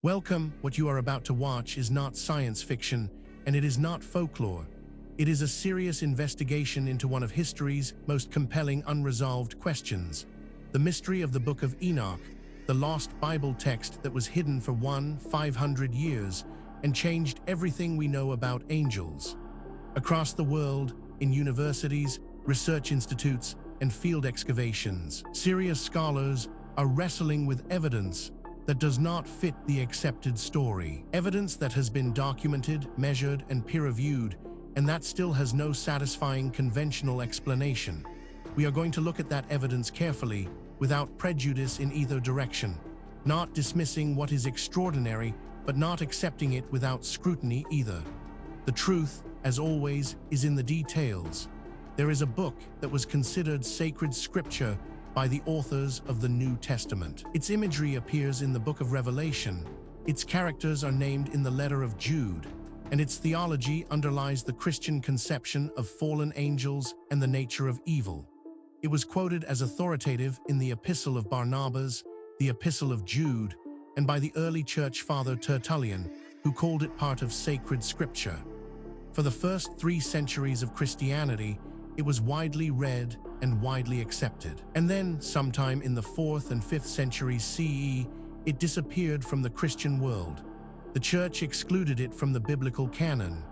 Welcome. What you are about to watch is not science fiction, and it is not folklore. It is a serious investigation into one of history's most compelling unresolved questions: the mystery of the Book of Enoch, the lost Bible text that was hidden for 500 years and changed everything we know about angels. Across the world, in universities, research institutes, and field excavations, serious scholars are wrestling with evidence that does not fit the accepted story. Evidence that has been documented, measured, and peer-reviewed, and that still has no satisfying conventional explanation. We are going to look at that evidence carefully, without prejudice in either direction, not dismissing what is extraordinary, but not accepting it without scrutiny either. The truth, as always, is in the details. There is a book that was considered sacred scripture by the authors of the New Testament. Its imagery appears in the Book of Revelation, its characters are named in the Letter of Jude, and its theology underlies the Christian conception of fallen angels and the nature of evil. It was quoted as authoritative in the Epistle of Barnabas, the Epistle of Jude, and by the early Church Father Tertullian, who called it part of sacred scripture. For the first 3 centuries of Christianity, it was widely read and widely accepted. And then, sometime in the 4th and 5th centuries CE, it disappeared from the Christian world. The Church excluded it from the biblical canon.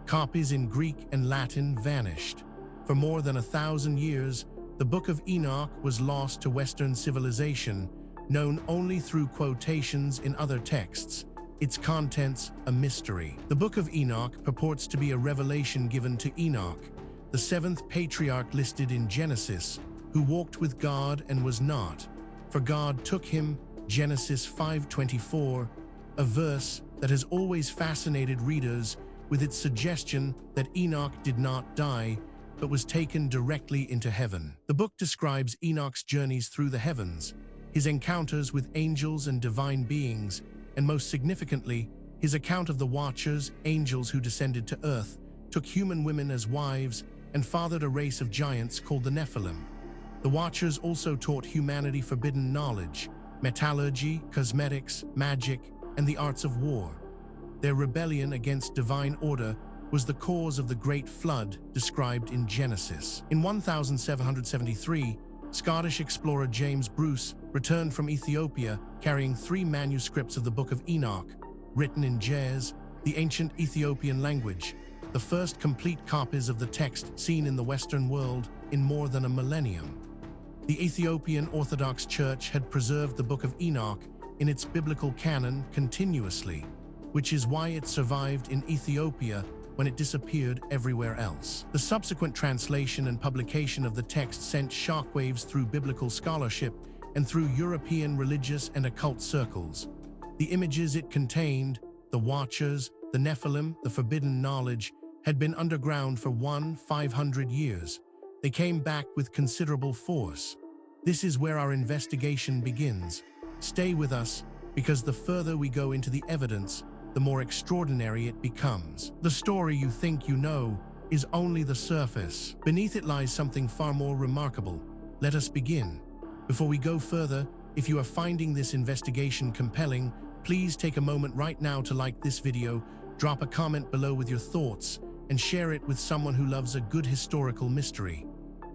Copies in Greek and Latin vanished. For more than 1,000 years, the Book of Enoch was lost to Western civilization, known only through quotations in other texts, its contents a mystery. The Book of Enoch purports to be a revelation given to Enoch, the 7th patriarch listed in Genesis, who walked with God and was not, for God took him, Genesis 5:24, a verse that has always fascinated readers with its suggestion that Enoch did not die, but was taken directly into heaven. The book describes Enoch's journeys through the heavens, his encounters with angels and divine beings, and most significantly, his account of the Watchers, angels who descended to earth, took human women as wives, and fathered a race of giants called the Nephilim. The Watchers also taught humanity forbidden knowledge, metallurgy, cosmetics, magic, and the arts of war. Their rebellion against divine order was the cause of the Great Flood described in Genesis. In 1773, Scottish explorer James Bruce returned from Ethiopia carrying 3 manuscripts of the Book of Enoch, written in Ge'ez, the ancient Ethiopian language, the first complete copies of the text seen in the Western world in more than a millennium. The Ethiopian Orthodox Church had preserved the Book of Enoch in its biblical canon continuously, which is why it survived in Ethiopia when it disappeared everywhere else. The subsequent translation and publication of the text sent shockwaves through biblical scholarship and through European religious and occult circles. The images it contained, the Watchers, the Nephilim, the forbidden knowledge, had been underground for 500 years. They came back with considerable force. This is where our investigation begins. Stay with us, because the further we go into the evidence, the more extraordinary it becomes. The story you think you know is only the surface. Beneath it lies something far more remarkable. Let us begin. Before we go further, if you are finding this investigation compelling, please take a moment right now to like this video, drop a comment below with your thoughts, and share it with someone who loves a good historical mystery.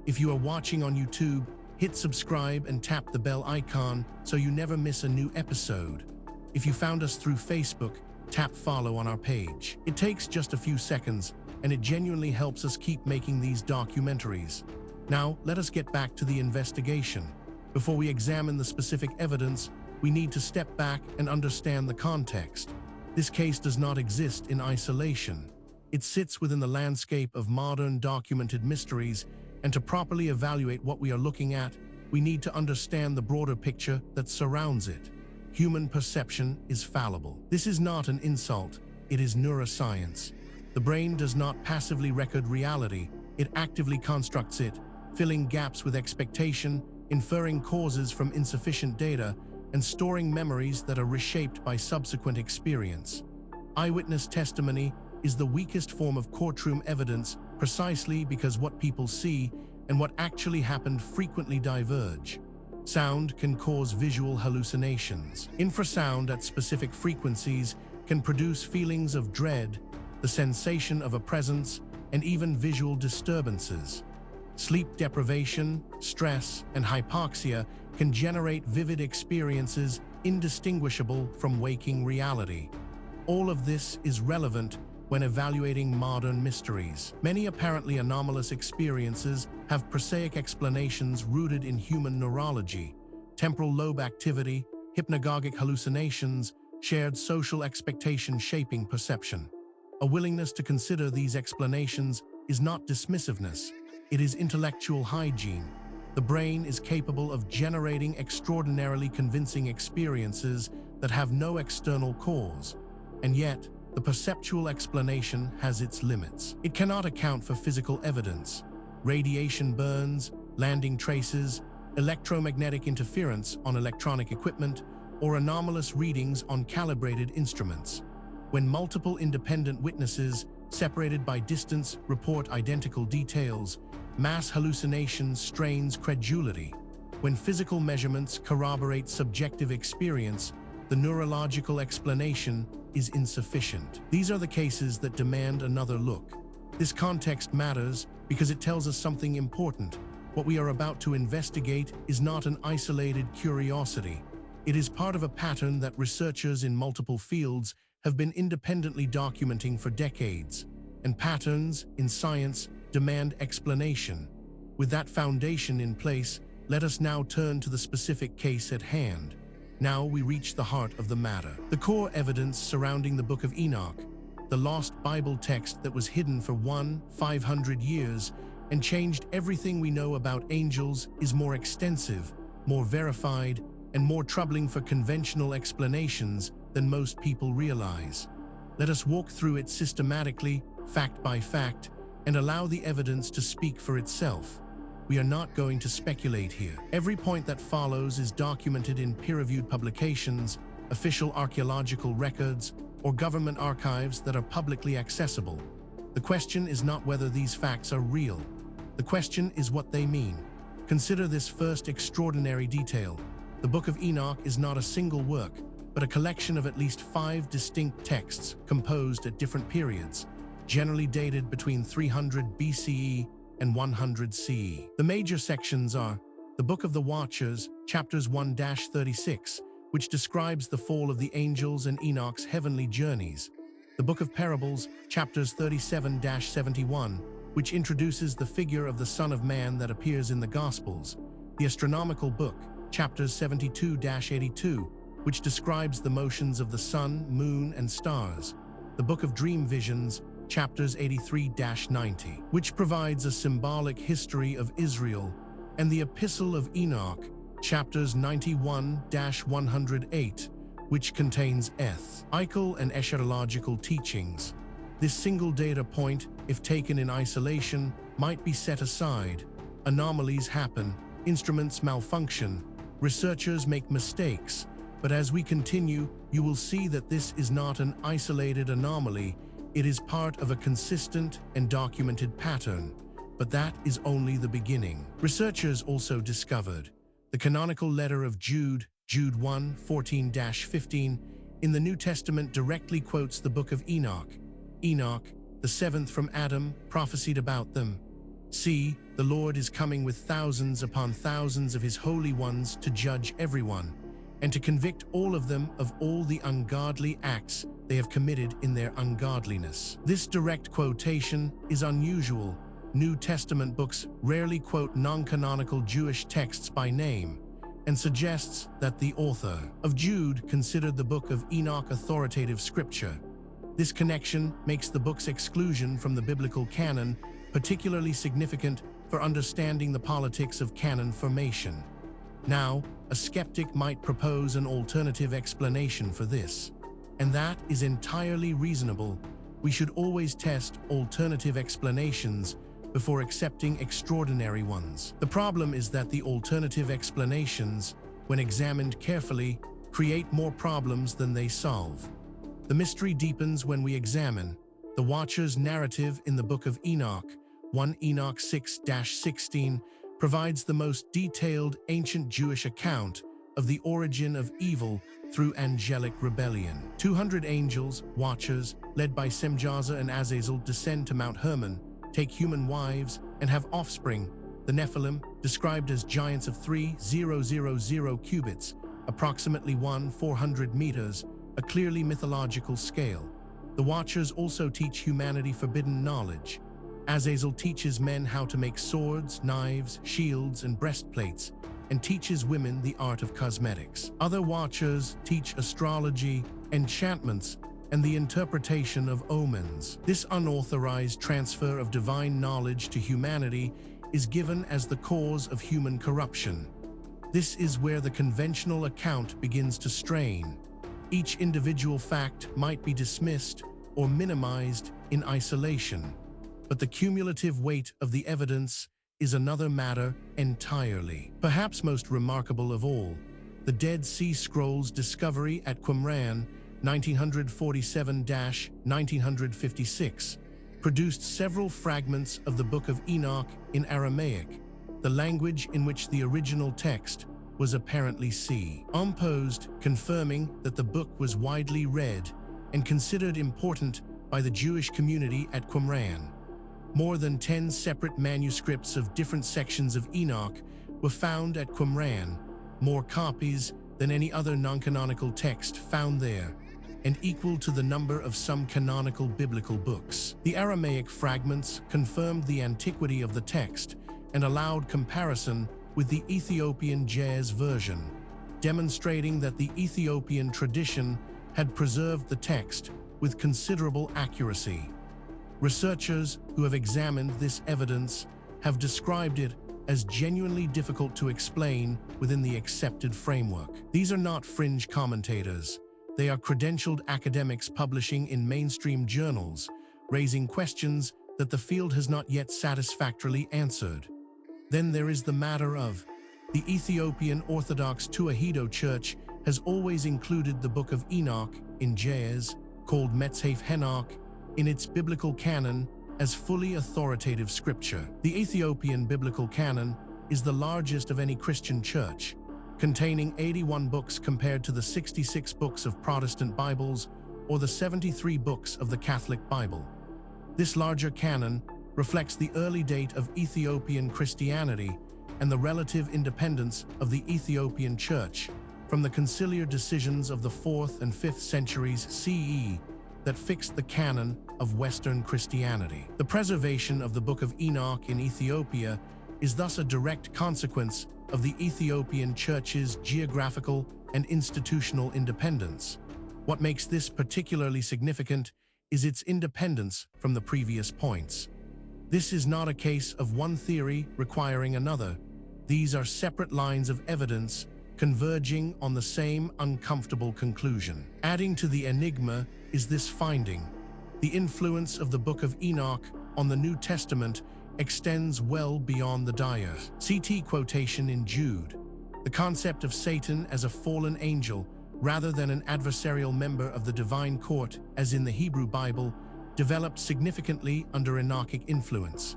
If you are watching on YouTube, hit subscribe and tap the bell icon so you never miss a new episode. If you found us through Facebook, tap follow on our page. It takes just a few seconds, and it genuinely helps us keep making these documentaries. Now, let us get back to the investigation. Before we examine the specific evidence, we need to step back and understand the context. This case does not exist in isolation. It sits within the landscape of modern documented mysteries, and to properly evaluate what we are looking at, we need to understand the broader picture that surrounds it. Human perception is fallible. This is not an insult, it is neuroscience. The brain does not passively record reality, it actively constructs it, filling gaps with expectation, inferring causes from insufficient data, and storing memories that are reshaped by subsequent experience. Eyewitness testimony is the weakest form of courtroom evidence precisely because what people see and what actually happened frequently diverge. Sound can cause visual hallucinations. Infrasound at specific frequencies can produce feelings of dread, the sensation of a presence, and even visual disturbances. Sleep deprivation, stress, and hypoxia can generate vivid experiences indistinguishable from waking reality. All of this is relevant when evaluating modern mysteries. Many apparently anomalous experiences have prosaic explanations rooted in human neurology, temporal lobe activity, hypnagogic hallucinations, shared social expectation shaping perception. A willingness to consider these explanations is not dismissiveness, it is intellectual hygiene. The brain is capable of generating extraordinarily convincing experiences that have no external cause, and yet, the perceptual explanation has its limits. It cannot account for physical evidence, radiation burns, landing traces, electromagnetic interference on electronic equipment, or anomalous readings on calibrated instruments. When multiple independent witnesses, separated by distance, report identical details, mass hallucination strains credulity. When physical measurements corroborate subjective experience, the neurological explanation is insufficient. These are the cases that demand another look. This context matters because it tells us something important. What we are about to investigate is not an isolated curiosity. It is part of a pattern that researchers in multiple fields have been independently documenting for decades. And patterns, in science, demand explanation. With that foundation in place, let us now turn to the specific case at hand. Now we reach the heart of the matter. The core evidence surrounding the Book of Enoch, the lost Bible text that was hidden for 500 years and changed everything we know about angels, is more extensive, more verified, and more troubling for conventional explanations than most people realize. Let us walk through it systematically, fact by fact, and allow the evidence to speak for itself. We are not going to speculate here. Every point that follows is documented in peer-reviewed publications, official archaeological records, or government archives that are publicly accessible. The question is not whether these facts are real. The question is what they mean. Consider this first extraordinary detail. The Book of Enoch is not a single work, but a collection of at least 5 distinct texts composed at different periods, generally dated between 300 BCE and 100 CE. The major sections are the Book of the Watchers, chapters 1-36, which describes the fall of the angels and Enoch's heavenly journeys. The Book of Parables, chapters 37-71, which introduces the figure of the Son of Man that appears in the Gospels. The Astronomical Book, chapters 72-82, which describes the motions of the sun, moon, and stars. The Book of Dream Visions, chapters 83-90, which provides a symbolic history of Israel, and the Epistle of Enoch, chapters 91-108, which contains ethical and eschatological teachings. This single data point, if taken in isolation, might be set aside. Anomalies happen, instruments malfunction, researchers make mistakes, but as we continue, you will see that this is not an isolated anomaly. It is part of a consistent and documented pattern, but that is only the beginning. Researchers also discovered the canonical Letter of Jude, Jude 1:14-15, in the New Testament directly quotes the Book of Enoch. Enoch, the seventh from Adam, prophesied about them. See, the Lord is coming with thousands upon thousands of his holy ones to judge everyone, and to convict all of them of all the ungodly acts they have committed in their ungodliness. This direct quotation is unusual. New Testament books rarely quote non-canonical Jewish texts by name, and suggests that the author of Jude considered the Book of Enoch authoritative scripture. This connection makes the book's exclusion from the biblical canon particularly significant for understanding the politics of canon formation. Now, a skeptic might propose an alternative explanation for this, and that is entirely reasonable. We should always test alternative explanations before accepting extraordinary ones. The problem is that the alternative explanations, when examined carefully, create more problems than they solve. The mystery deepens when we examine the Watcher's narrative in the Book of Enoch, 1 Enoch 6-16, provides the most detailed ancient Jewish account of the origin of evil through angelic rebellion. 200 angels, watchers, led by Semjaza and Azazel, descend to Mount Hermon, take human wives, and have offspring, the Nephilim, described as giants of 3,000 cubits, approximately 1,400 meters, a clearly mythological scale. The Watchers also teach humanity forbidden knowledge. Azazel teaches men how to make swords, knives, shields, and breastplates, and teaches women the art of cosmetics. Other Watchers teach astrology, enchantments, and the interpretation of omens. This unauthorized transfer of divine knowledge to humanity is given as the cause of human corruption. This is where the conventional account begins to strain. Each individual fact might be dismissed or minimized in isolation, but the cumulative weight of the evidence is another matter entirely. Perhaps most remarkable of all, the Dead Sea Scrolls discovery at Qumran, 1947–1956, produced several fragments of the Book of Enoch in Aramaic, the language in which the original text was apparently composed, confirming that the book was widely read and considered important by the Jewish community at Qumran. More than 10 separate manuscripts of different sections of Enoch were found at Qumran, more copies than any other non-canonical text found there, and equal to the number of some canonical biblical books. The Aramaic fragments confirmed the antiquity of the text and allowed comparison with the Ethiopian Ge'ez version, demonstrating that the Ethiopian tradition had preserved the text with considerable accuracy. Researchers who have examined this evidence have described it as genuinely difficult to explain within the accepted framework. These are not fringe commentators. They are credentialed academics publishing in mainstream journals, raising questions that the field has not yet satisfactorily answered. Then there is the matter of the Ethiopian Orthodox Tewahedo Church has always included the Book of Enoch in Ge'ez, called Metzhaf Henoch, in its biblical canon as fully authoritative scripture. The Ethiopian biblical canon is the largest of any Christian church, containing 81 books compared to the 66 books of Protestant Bibles or the 73 books of the Catholic Bible. This larger canon reflects the early date of Ethiopian Christianity and the relative independence of the Ethiopian Church from the conciliar decisions of the 4th and 5th centuries CE that fixed the canon of Western Christianity. The preservation of the Book of Enoch in Ethiopia is thus a direct consequence of the Ethiopian Church's geographical and institutional independence. What makes this particularly significant is its independence from the previous points. This is not a case of one theory requiring another. These are separate lines of evidence converging on the same uncomfortable conclusion. Adding to the enigma is this finding: the influence of the Book of Enoch on the New Testament extends well beyond the dire CT quotation in Jude. The concept of Satan as a fallen angel rather than an adversarial member of the divine court, as in the Hebrew Bible, developed significantly under Enochic influence.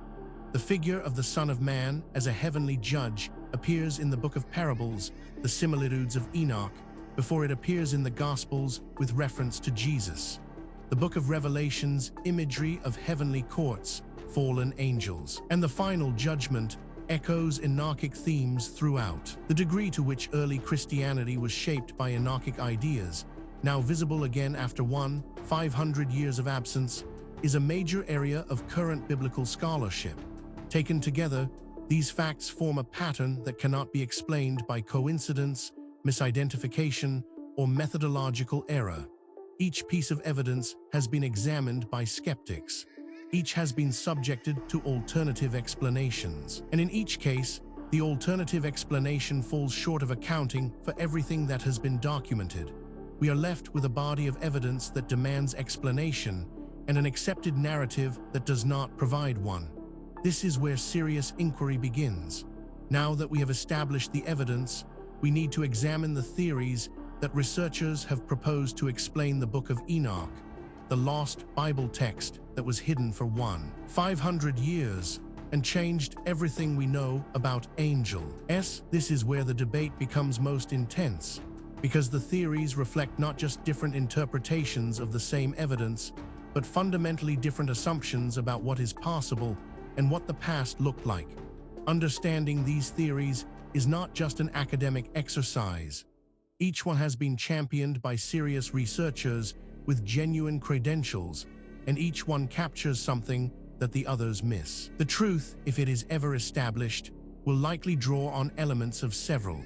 The figure of the Son of Man as a heavenly judge appears in the Book of Parables, the Similitudes of Enoch, before it appears in the Gospels with reference to Jesus. The Book of Revelation's imagery of heavenly courts, fallen angels, and the final judgment echoes Enochic themes throughout. The degree to which early Christianity was shaped by Enochic ideas, now visible again after 500 years of absence, is a major area of current biblical scholarship. Taken together, these facts form a pattern that cannot be explained by coincidence, misidentification, or methodological error. Each piece of evidence has been examined by skeptics. Each has been subjected to alternative explanations. And in each case, the alternative explanation falls short of accounting for everything that has been documented. We are left with a body of evidence that demands explanation and an accepted narrative that does not provide one. This is where serious inquiry begins. Now that we have established the evidence, we need to examine the theories that researchers have proposed to explain the Book of Enoch, the lost Bible text that was hidden for 500 years. and changed everything we know about angels. This is where the debate becomes most intense, because the theories reflect not just different interpretations of the same evidence, but fundamentally different assumptions about what is possible and what the past looked like. Understanding these theories is not just an academic exercise. Each one has been championed by serious researchers with genuine credentials, and each one captures something that the others miss. The truth, if it is ever established, will likely draw on elements of several.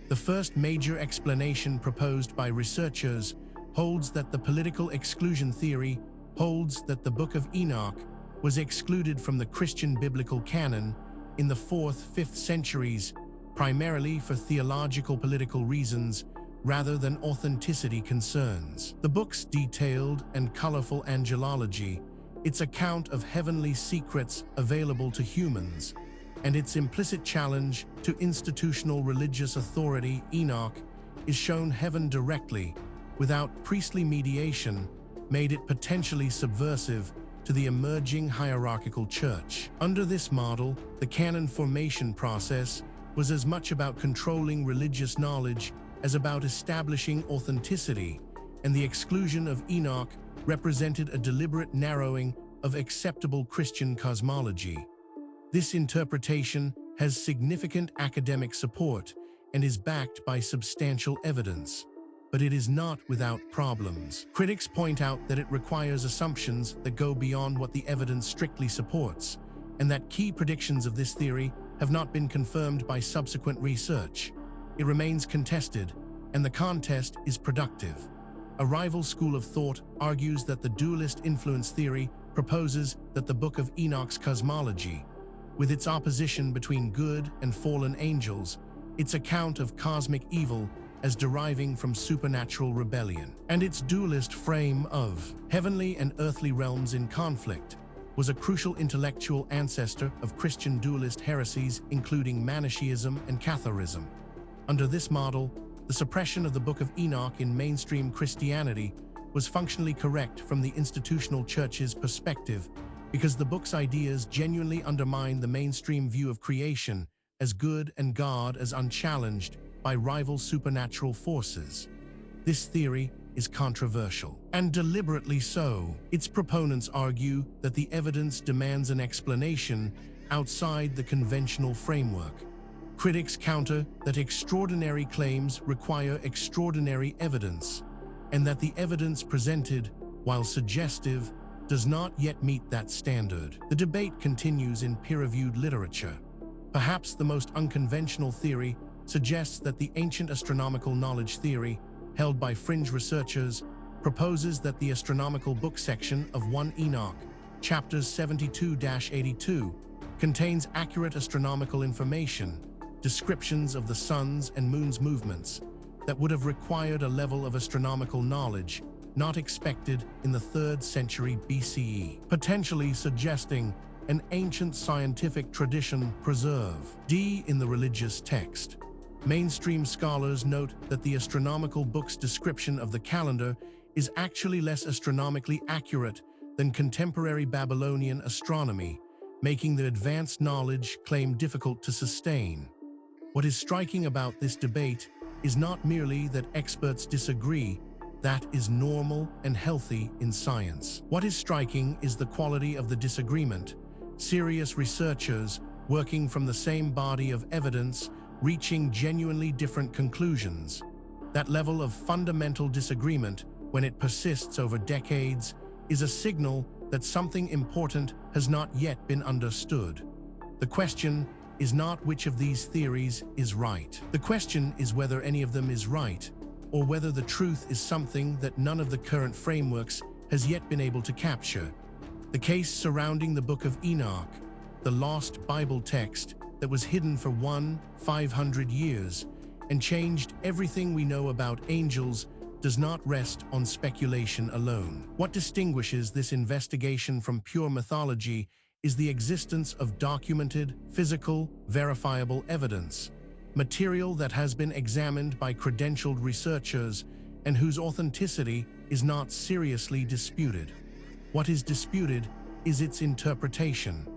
The first major explanation proposed by researchers holds that the political exclusion theory holds that the Book of Enoch was excluded from the Christian biblical canon in the 4th, 5th centuries, primarily for theological political reasons rather than authenticity concerns. The book's detailed and colorful angelology, its account of heavenly secrets available to humans, and its implicit challenge to institutional religious authority, Enoch, is shown heaven directly, without priestly mediation, made it potentially subversive to the emerging hierarchical church. Under this model, the canon formation process was as much about controlling religious knowledge as about establishing authenticity, and the exclusion of Enoch represented a deliberate narrowing of acceptable Christian cosmology. This interpretation has significant academic support and is backed by substantial evidence, but it is not without problems. Critics point out that it requires assumptions that go beyond what the evidence strictly supports, and that key predictions of this theory have not been confirmed by subsequent research. It remains contested, and the contest is productive. A rival school of thought argues that the dualist influence theory proposes that the Book of Enoch's cosmology, with its opposition between good and fallen angels, its account of cosmic evil as deriving from supernatural rebellion, and its dualist frame of heavenly and earthly realms in conflict, was a crucial intellectual ancestor of Christian dualist heresies, including Manichaeism and Catharism. Under this model, the suppression of the Book of Enoch in mainstream Christianity was functionally correct from the institutional church's perspective, because the book's ideas genuinely undermine the mainstream view of creation as good and God as unchallenged by rival supernatural forces. This theory is controversial, and deliberately so. Its proponents argue that the evidence demands an explanation outside the conventional framework. Critics counter that extraordinary claims require extraordinary evidence, and that the evidence presented, while suggestive, does not yet meet that standard. The debate continues in peer-reviewed literature. Perhaps the most unconventional theory suggests that the ancient astronomical knowledge theory, held by fringe researchers, proposes that the astronomical book section of 1 Enoch, chapters 72-82, contains accurate astronomical information, descriptions of the sun's and moon's movements, that would have required a level of astronomical knowledge not expected in the 3rd century BCE, potentially suggesting an ancient scientific tradition preserved in the religious text. Mainstream scholars note that the astronomical book's description of the calendar is actually less astronomically accurate than contemporary Babylonian astronomy, making the advanced knowledge claim difficult to sustain. What is striking about this debate is not merely that experts disagree. That is normal and healthy in science. What is striking is the quality of the disagreement. Serious researchers, working from the same body of evidence, reaching genuinely different conclusions. That level of fundamental disagreement, when it persists over decades, is a signal that something important has not yet been understood. The question is not which of these theories is right. The question is whether any of them is right, or whether the truth is something that none of the current frameworks has yet been able to capture. The case surrounding the Book of Enoch, the lost Bible text that was hidden for 500 years and changed everything we know about angels, does not rest on speculation alone. What distinguishes this investigation from pure mythology is the existence of documented, physical, verifiable evidence, material that has been examined by credentialed researchers and whose authenticity is not seriously disputed. What is disputed is its interpretation.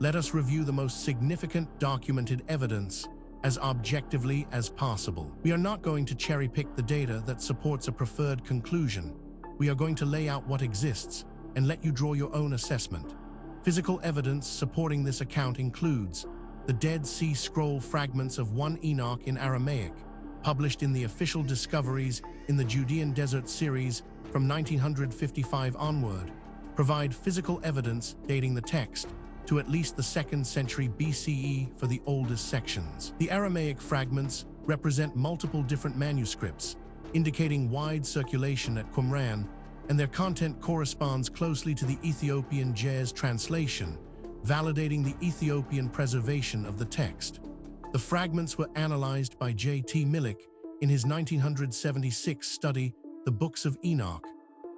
let us review the most significant documented evidence as objectively as possible. We are not going to cherry-pick the data that supports a preferred conclusion. We are going to lay out what exists and let you draw your own assessment. Physical evidence supporting this account includes the Dead Sea Scroll fragments of 1 Enoch in Aramaic, published in the Official Discoveries in the Judean Desert series from 1955 onward, provide physical evidence dating the text to at least the 2nd century BCE for the oldest sections. The Aramaic fragments represent multiple different manuscripts, indicating wide circulation at Qumran, and their content corresponds closely to the Ethiopian Ge'ez translation, validating the Ethiopian preservation of the text. The fragments were analyzed by J.T. Millick in his 1976 study, The Books of Enoch,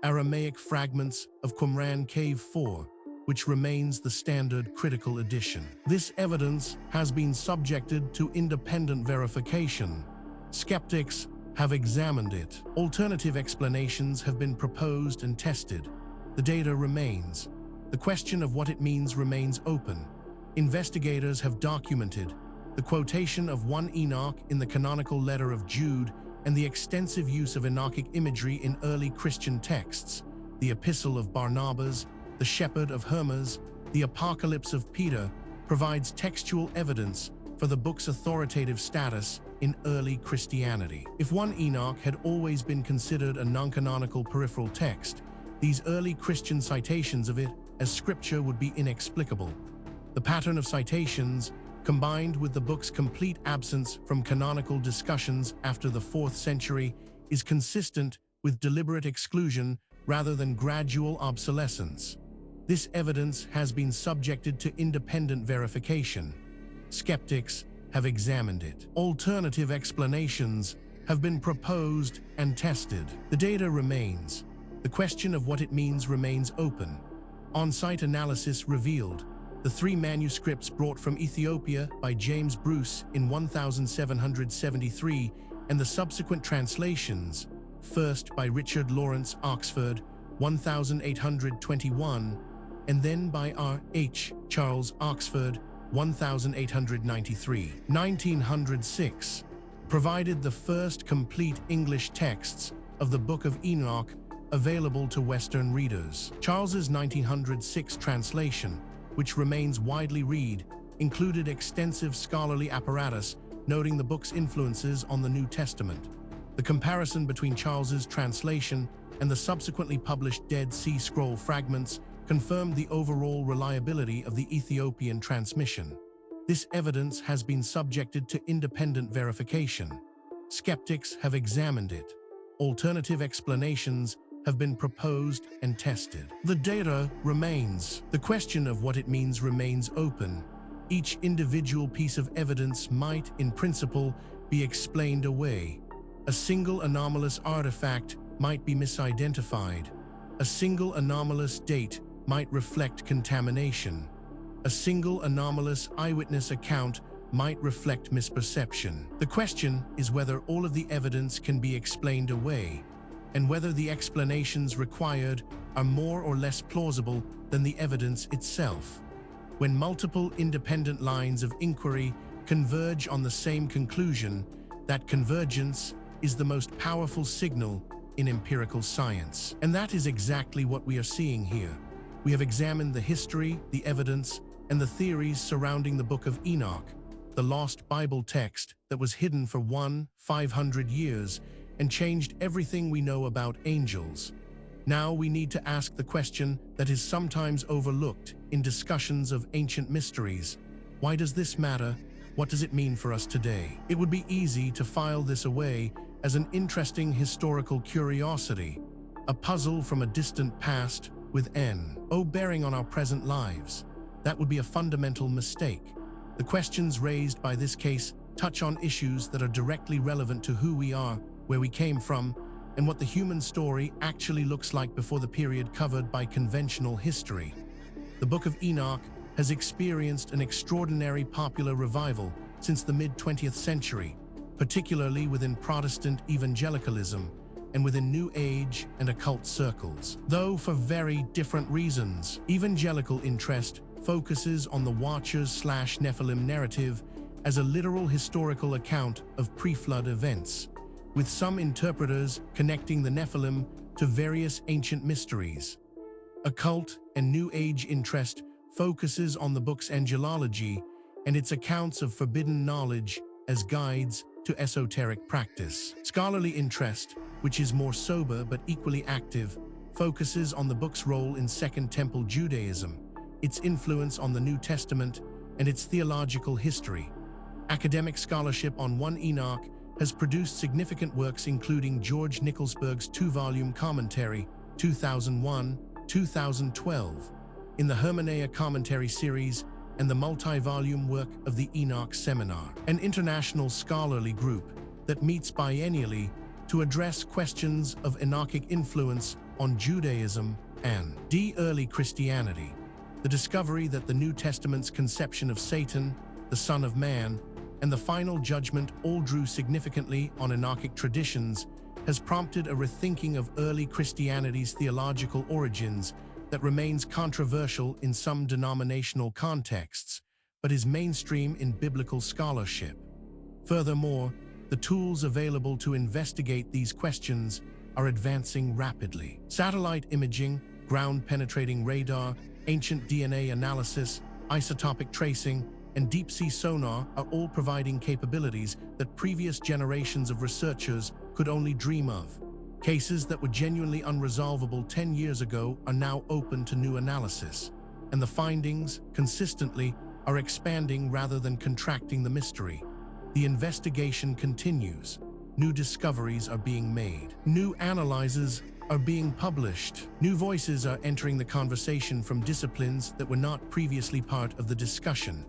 Aramaic fragments of Qumran Cave 4, which remains the standard critical edition. This evidence has been subjected to independent verification. Skeptics have examined it. Alternative explanations have been proposed and tested. The data remains. The question of what it means remains open. Investigators have documented the quotation of 1 Enoch in the canonical Letter of Jude and the extensive use of Enochic imagery in early Christian texts, the Epistle of Barnabas, the Shepherd of Hermas, the Apocalypse of Peter, provides textual evidence for the book's authoritative status in early Christianity. If 1 Enoch had always been considered a non-canonical peripheral text, these early Christian citations of it as scripture would be inexplicable. The pattern of citations, combined with the book's complete absence from canonical discussions after the 4th century, is consistent with deliberate exclusion rather than gradual obsolescence. This evidence has been subjected to independent verification. Skeptics have examined it. Alternative explanations have been proposed and tested. The data remains. The question of what it means remains open. On-site analysis revealed the 3 manuscripts brought from Ethiopia by James Bruce in 1773 and the subsequent translations, first by Richard Lawrence Oxford, 1821, and then by R. H. Charles Oxford, 1893. 1906 provided the first complete English texts of the Book of Enoch available to Western readers. Charles's 1906 translation, which remains widely read, included extensive scholarly apparatus noting the book's influences on the New Testament. The comparison between Charles's translation and the subsequently published Dead Sea Scroll fragments confirmed the overall reliability of the Ethiopian transmission. This evidence has been subjected to independent verification. Skeptics have examined it. Alternative explanations have been proposed and tested. The data remains. The question of what it means remains open. Each individual piece of evidence might, in principle, be explained away. A single anomalous artifact might be misidentified. A single anomalous date might reflect contamination. A single anomalous eyewitness account might reflect misperception. The question is whether all of the evidence can be explained away, and whether the explanations required are more or less plausible than the evidence itself. When multiple independent lines of inquiry converge on the same conclusion, that convergence is the most powerful signal in empirical science. And that is exactly what we are seeing here. We have examined the history, the evidence, and the theories surrounding the Book of Enoch, the lost Bible text that was hidden for 500 years and changed everything we know about angels. Now we need to ask the question that is sometimes overlooked in discussions of ancient mysteries. Why does this matter? What does it mean for us today? It would be easy to file this away as an interesting historical curiosity, a puzzle from a distant past with no bearing on our present lives. That would be a fundamental mistake. The questions raised by this case touch on issues that are directly relevant to who we are, where we came from, and what the human story actually looks like before the period covered by conventional history. The Book of Enoch has experienced an extraordinary popular revival since the mid-20th century, particularly within Protestant evangelicalism and within New Age and occult circles. Though for very different reasons, evangelical interest focuses on the Watchers/Nephilim narrative as a literal historical account of pre-flood events, with some interpreters connecting the Nephilim to various ancient mysteries. Occult and New Age interest focuses on the book's angelology and its accounts of forbidden knowledge as guides to esoteric practice. Scholarly interest, which is more sober but equally active, focuses on the book's role in Second Temple Judaism, its influence on the New Testament, and its theological history. Academic scholarship on 1 Enoch has produced significant works including George Nicholsburg's 2-volume commentary, 2001-2012, in the Hermeneia Commentary series, and the multi-volume work of the Enoch Seminar, an international scholarly group that meets biennially to address questions of Enochic influence on Judaism and early Christianity. The discovery that the New Testament's conception of Satan, the Son of Man, and the final judgment all drew significantly on Enochic traditions has prompted a rethinking of early Christianity's theological origins that remains controversial in some denominational contexts, but is mainstream in biblical scholarship. Furthermore, the tools available to investigate these questions are advancing rapidly. Satellite imaging, ground-penetrating radar, ancient DNA analysis, isotopic tracing, and deep-sea sonar are all providing capabilities that previous generations of researchers could only dream of. Cases that were genuinely unresolvable 10 years ago are now open to new analysis, and the findings, consistently, are expanding rather than contracting the mystery. The investigation continues. New discoveries are being made. New analyses are being published. New voices are entering the conversation from disciplines that were not previously part of the discussion.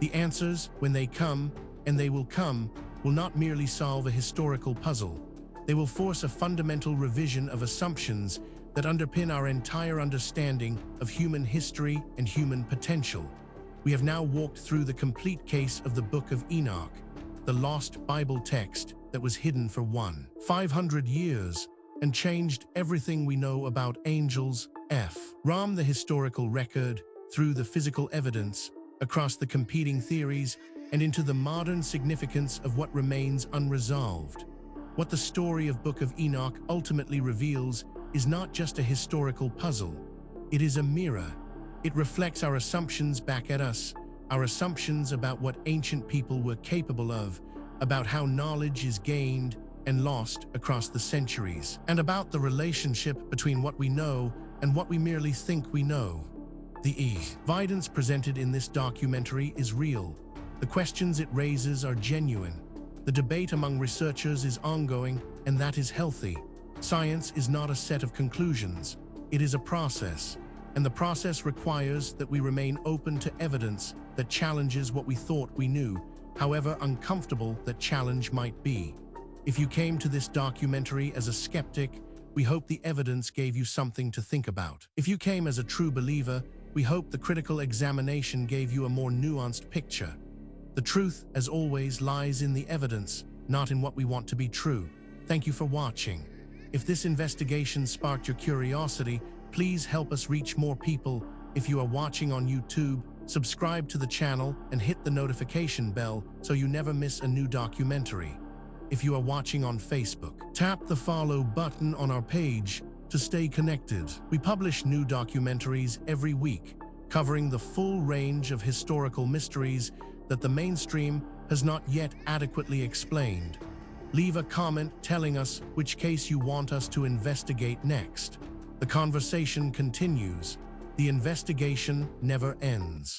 The answers, when they come, and they will come, will not merely solve a historical puzzle. They will force a fundamental revision of assumptions that underpin our entire understanding of human history and human potential. We have now walked through the complete case of the Book of Enoch, the lost Bible text that was hidden for 500 years and changed everything we know about angels, from the historical record, through the physical evidence, across the competing theories, and into the modern significance of what remains unresolved. What the story of Book of Enoch ultimately reveals is not just a historical puzzle. It is a mirror. It reflects our assumptions back at us, our assumptions about what ancient people were capable of, about how knowledge is gained and lost across the centuries, and about the relationship between what we know and what we merely think we know. The evidence presented in this documentary is real. The questions it raises are genuine. The debate among researchers is ongoing, and that is healthy. Science is not a set of conclusions. It is a process, and the process requires that we remain open to evidence that challenges what we thought we knew, however uncomfortable that challenge might be. If you came to this documentary as a skeptic, we hope the evidence gave you something to think about. If you came as a true believer, we hope the critical examination gave you a more nuanced picture. The truth, as always, lies in the evidence, not in what we want to be true. Thank you for watching. If this investigation sparked your curiosity, please help us reach more people. If you are watching on YouTube, subscribe to the channel and hit the notification bell so you never miss a new documentary. If you are watching on Facebook, tap the follow button on our page to stay connected. We publish new documentaries every week, covering the full range of historical mysteries that the mainstream has not yet adequately explained. Leave a comment telling us which case you want us to investigate next. The conversation continues. The investigation never ends.